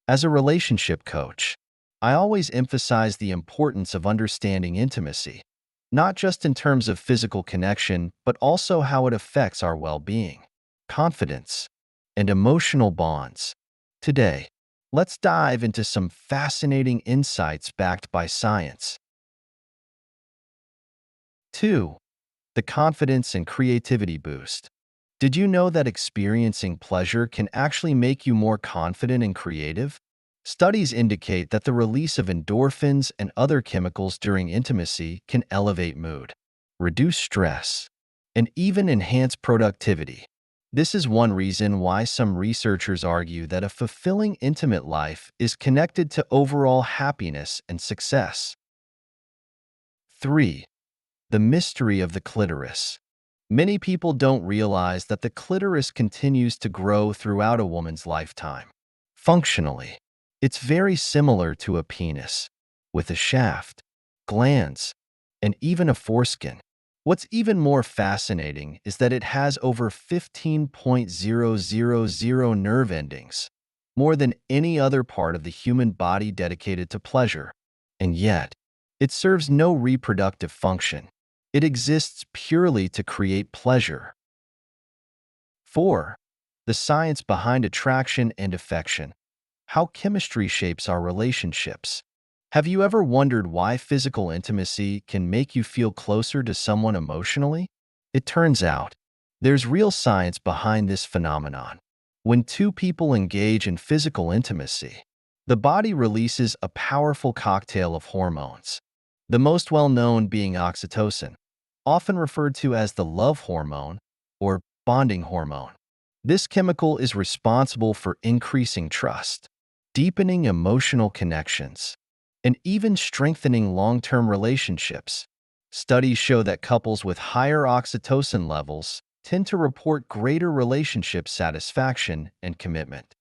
As a relationship coach, I always emphasize the importance of understanding intimacy, not just in terms of physical connection, but also how it affects our well-being, confidence, and emotional bonds. Today, let's dive into some fascinating insights backed by science. 2. The confidence and creativity boost. Did you know that experiencing pleasure can actually make you more confident and creative? Studies indicate that the release of endorphins and other chemicals during intimacy can elevate mood, reduce stress, and even enhance productivity. This is one reason why some researchers argue that a fulfilling intimate life is connected to overall happiness and success. 3. The mystery of the clitoris. Many people don't realize that the clitoris continues to grow throughout a woman's lifetime. Functionally, it's very similar to a penis, with a shaft, glands, and even a foreskin. What's even more fascinating is that it has over 15,000 nerve endings, more than any other part of the human body dedicated to pleasure. And yet, it serves no reproductive function. It exists purely to create pleasure. 4. The science behind attraction and affection. How chemistry shapes our relationships. Have you ever wondered why physical intimacy can make you feel closer to someone emotionally? It turns out, there's real science behind this phenomenon. When two people engage in physical intimacy, the body releases a powerful cocktail of hormones, the most well-known being oxytocin, often referred to as the love hormone or bonding hormone. This chemical is responsible for increasing trust, deepening emotional connections, and even strengthening long-term relationships. Studies show that couples with higher oxytocin levels tend to report greater relationship satisfaction and commitment.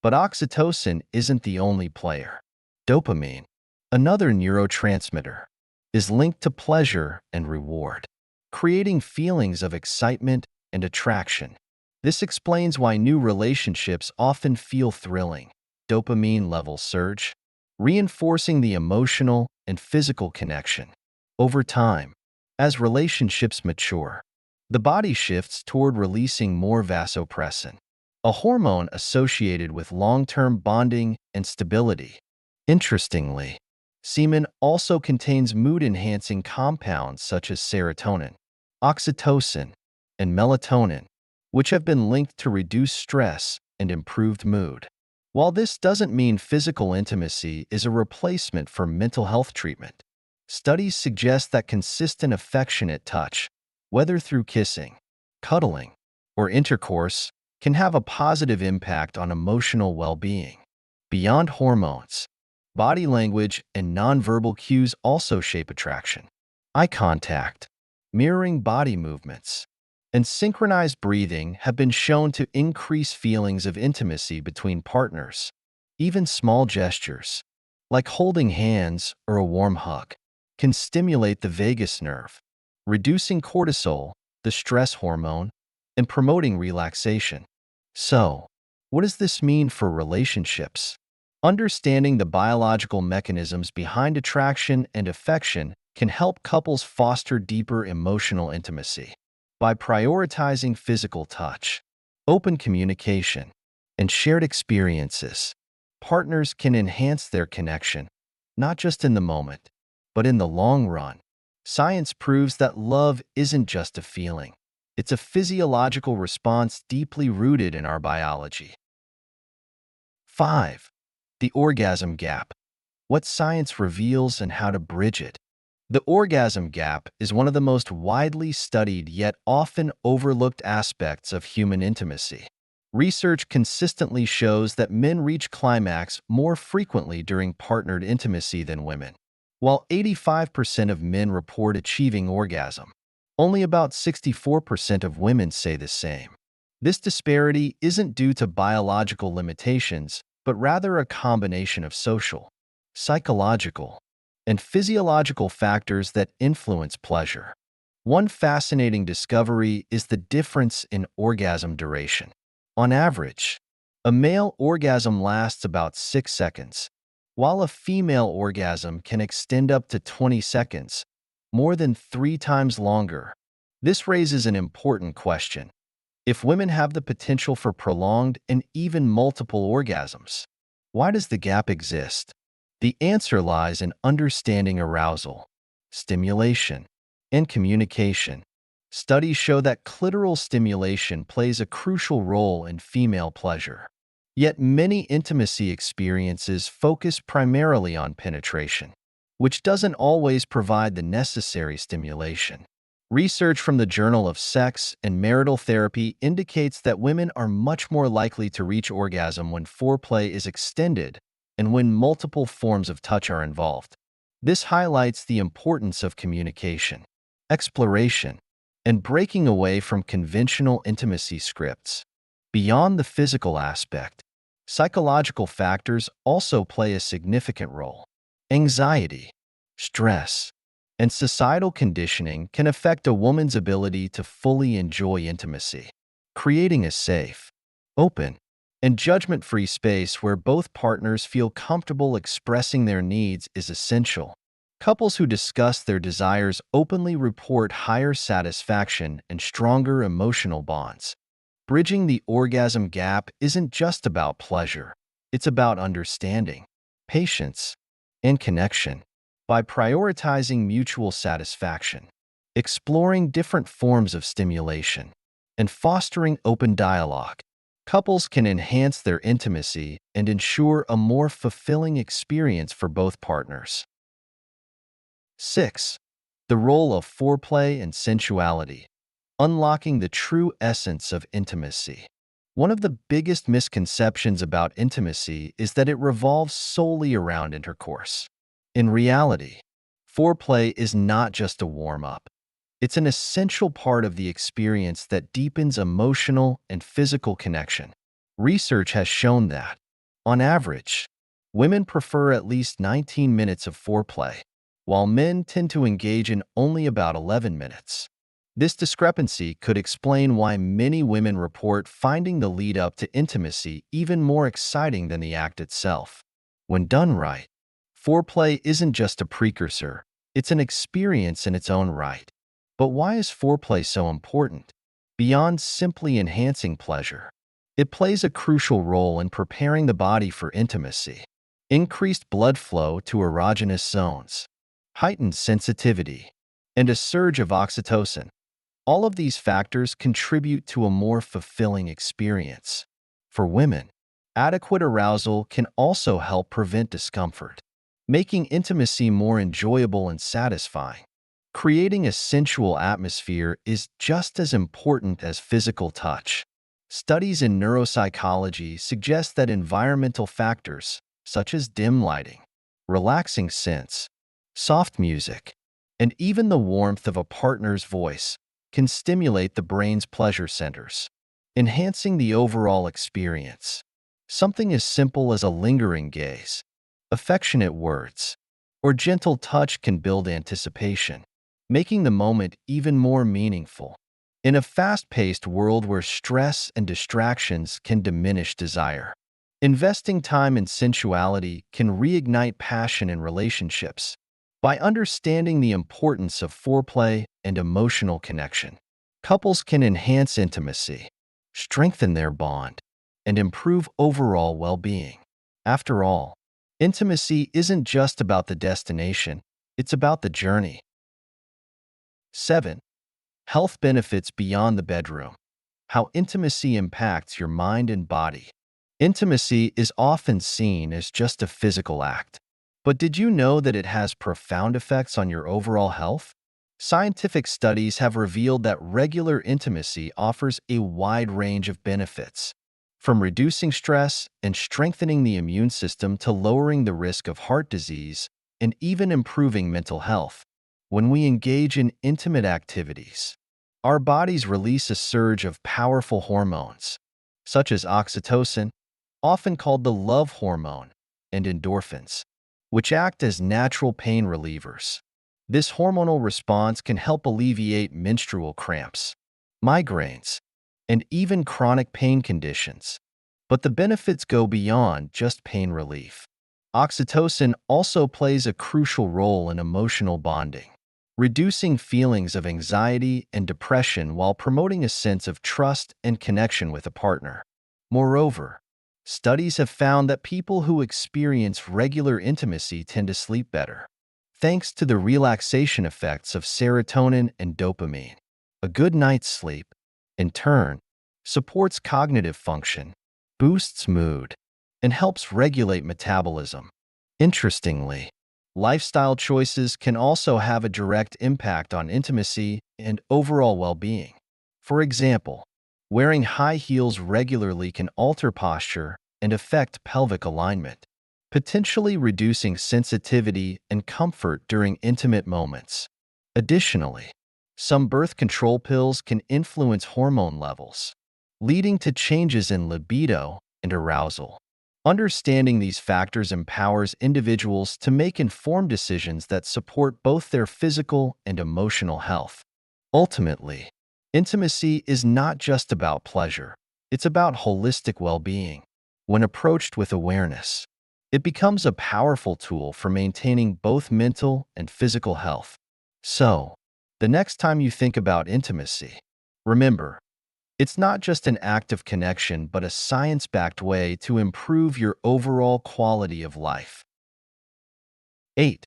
But oxytocin isn't the only player. Dopamine, another neurotransmitter, is linked to pleasure and reward, creating feelings of excitement and attraction. This explains why new relationships often feel thrilling. Dopamine levels surge, reinforcing the emotional and physical connection. Over time, as relationships mature, the body shifts toward releasing more vasopressin, a hormone associated with long-term bonding and stability. Interestingly, semen also contains mood-enhancing compounds such as serotonin, oxytocin, and melatonin, which have been linked to reduced stress and improved mood. While this doesn't mean physical intimacy is a replacement for mental health treatment, studies suggest that consistent affectionate touch, whether through kissing, cuddling, or intercourse, can have a positive impact on emotional well-being. Beyond hormones, body language and nonverbal cues also shape attraction. Eye contact, mirroring body movements, and synchronized breathing have been shown to increase feelings of intimacy between partners. Even small gestures, like holding hands or a warm hug, can stimulate the vagus nerve, reducing cortisol, the stress hormone, and promoting relaxation. So, what does this mean for relationships? Understanding the biological mechanisms behind attraction and affection can help couples foster deeper emotional intimacy. By prioritizing physical touch, open communication, and shared experiences, partners can enhance their connection, not just in the moment, but in the long run. Science proves that love isn't just a feeling. It's a physiological response deeply rooted in our biology. 5. The orgasm gap. What science reveals and how to bridge it. The orgasm gap is one of the most widely studied yet often overlooked aspects of human intimacy. Research consistently shows that men reach climax more frequently during partnered intimacy than women. While 85% of men report achieving orgasm, only about 64% of women say the same. This disparity isn't due to biological limitations, but rather a combination of social, psychological, and physiological factors that influence pleasure. One fascinating discovery is the difference in orgasm duration. On average, A male orgasm lasts about 6 seconds, while a female orgasm can extend up to 20 seconds, more than 3 times longer. This raises an important question. If women have the potential for prolonged and even multiple orgasms, why does the gap exist? The answer lies in understanding arousal, stimulation, and communication. Studies show that clitoral stimulation plays a crucial role in female pleasure. Yet many intimacy experiences focus primarily on penetration, which doesn't always provide the necessary stimulation. Research from the Journal of Sex and Marital Therapy indicates that women are much more likely to reach orgasm when foreplay is extended and when multiple forms of touch are involved. This highlights the importance of communication, exploration, and breaking away from conventional intimacy scripts. Beyond the physical aspect, psychological factors also play a significant role. Anxiety, stress, and societal conditioning can affect a woman's ability to fully enjoy intimacy. Creating a safe, open, and judgment-free space where both partners feel comfortable expressing their needs is essential. Couples who discuss their desires openly report higher satisfaction and stronger emotional bonds. Bridging the orgasm gap isn't just about pleasure, it's about understanding, patience, and connection. By prioritizing mutual satisfaction, exploring different forms of stimulation, and fostering open dialogue, couples can enhance their intimacy and ensure a more fulfilling experience for both partners. 6. The role of foreplay and sensuality. Unlocking the true essence of intimacy. One of the biggest misconceptions about intimacy is that it revolves solely around intercourse. In reality, foreplay is not just a warm-up. It's an essential part of the experience that deepens emotional and physical connection. Research has shown that, on average, women prefer at least 19 minutes of foreplay, while men tend to engage in only about 11 minutes. This discrepancy could explain why many women report finding the lead-up to intimacy even more exciting than the act itself. When done right, foreplay isn't just a precursor, it's an experience in its own right. But why is foreplay so important? Beyond simply enhancing pleasure, it plays a crucial role in preparing the body for intimacy. Increased blood flow to erogenous zones, heightened sensitivity, and a surge of oxytocin. All of these factors contribute to a more fulfilling experience. For women, adequate arousal can also help prevent discomfort, making intimacy more enjoyable and satisfying. Creating a sensual atmosphere is just as important as physical touch. Studies in neuropsychology suggest that environmental factors, such as dim lighting, relaxing scents, soft music, and even the warmth of a partner's voice, can stimulate the brain's pleasure centers, enhancing the overall experience. Something as simple as a lingering gaze, affectionate words, or gentle touch can build anticipation, making the moment even more meaningful. In a fast-paced world where stress and distractions can diminish desire, investing time in sensuality can reignite passion in relationships. By understanding the importance of foreplay and emotional connection, couples can enhance intimacy, strengthen their bond, and improve overall well-being. After all, intimacy isn't just about the destination, it's about the journey. 7. Health benefits beyond the bedroom. How intimacy impacts your mind and body. Intimacy is often seen as just a physical act. But did you know that it has profound effects on your overall health? Scientific studies have revealed that regular intimacy offers a wide range of benefits, from reducing stress and strengthening the immune system to lowering the risk of heart disease and even improving mental health. When we engage in intimate activities, our bodies release a surge of powerful hormones, such as oxytocin, often called the love hormone, and endorphins, which act as natural pain relievers. This hormonal response can help alleviate menstrual cramps, migraines, and even chronic pain conditions. But the benefits go beyond just pain relief. Oxytocin also plays a crucial role in emotional bonding, reducing feelings of anxiety and depression while promoting a sense of trust and connection with a partner. Moreover, studies have found that people who experience regular intimacy tend to sleep better, thanks to the relaxation effects of serotonin and dopamine. A good night's sleep, in turn, supports cognitive function, boosts mood, and helps regulate metabolism. Interestingly, lifestyle choices can also have a direct impact on intimacy and overall well-being. For example, wearing high heels regularly can alter posture and affect pelvic alignment, potentially reducing sensitivity and comfort during intimate moments. Additionally, some birth control pills can influence hormone levels, leading to changes in libido and arousal. Understanding these factors empowers individuals to make informed decisions that support both their physical and emotional health. Ultimately, intimacy is not just about pleasure, it's about holistic well-being. When approached with awareness, it becomes a powerful tool for maintaining both mental and physical health. So, the next time you think about intimacy, remember, it's not just an act of connection, but a science-backed way to improve your overall quality of life. 8.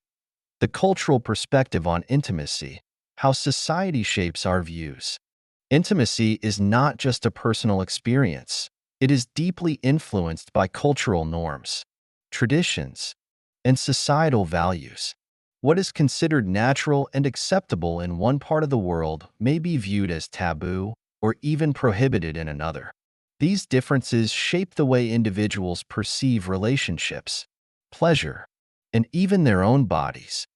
The cultural perspective on intimacy, how society shapes our views. Intimacy is not just a personal experience. It is deeply influenced by cultural norms, traditions, and societal values. What is considered natural and acceptable in one part of the world may be viewed as taboo or even prohibited in another. These differences shape the way individuals perceive relationships, pleasure, and even their own bodies.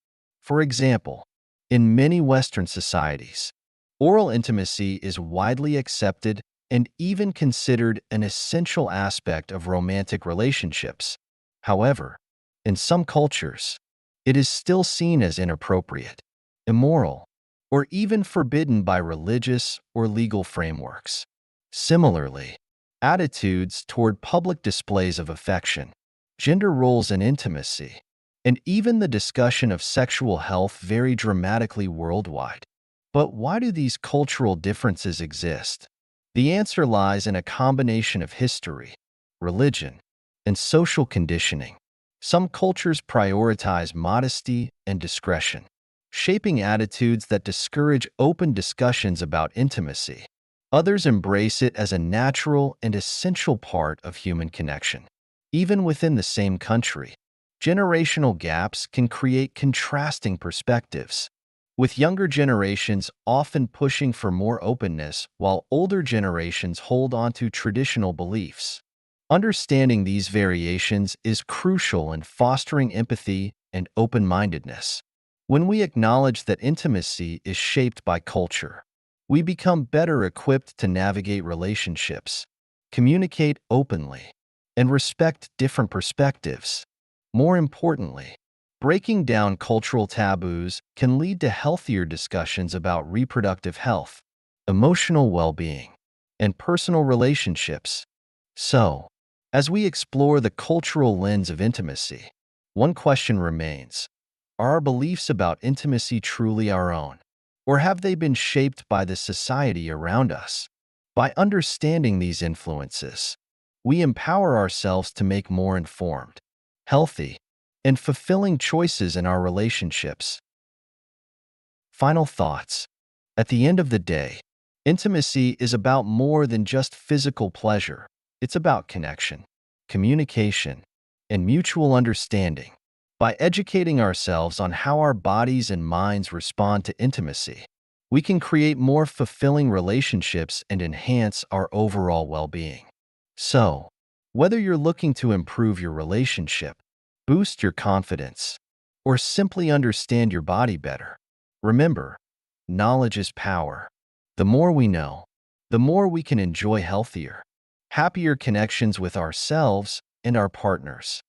For example, in many Western societies, oral intimacy is widely accepted and even considered an essential aspect of romantic relationships. However, in some cultures, it is still seen as inappropriate, immoral, or even forbidden by religious or legal frameworks. Similarly, attitudes toward public displays of affection, gender roles in intimacy, and even the discussion of sexual health vary dramatically worldwide. But why do these cultural differences exist? The answer lies in a combination of history, religion, and social conditioning. Some cultures prioritize modesty and discretion, shaping attitudes that discourage open discussions about intimacy. Others embrace it as a natural and essential part of human connection. Even within the same country, generational gaps can create contrasting perspectives, with younger generations often pushing for more openness while older generations hold on to traditional beliefs. Understanding these variations is crucial in fostering empathy and open-mindedness. When we acknowledge that intimacy is shaped by culture, we become better equipped to navigate relationships, communicate openly, and respect different perspectives. More importantly, breaking down cultural taboos can lead to healthier discussions about reproductive health, emotional well-being, and personal relationships. So, as we explore the cultural lens of intimacy, one question remains: are our beliefs about intimacy truly our own, or have they been shaped by the society around us? By understanding these influences, we empower ourselves to make more informed, healthy, and fulfilling choices in our relationships. Final thoughts. At the end of the day, intimacy is about more than just physical pleasure. It's about connection, communication, and mutual understanding. By educating ourselves on how our bodies and minds respond to intimacy, we can create more fulfilling relationships and enhance our overall well-being. So, whether you're looking to improve your relationship, boost your confidence, or simply understand your body better, remember, knowledge is power. The more we know, the more we can enjoy healthier, happier connections with ourselves and our partners.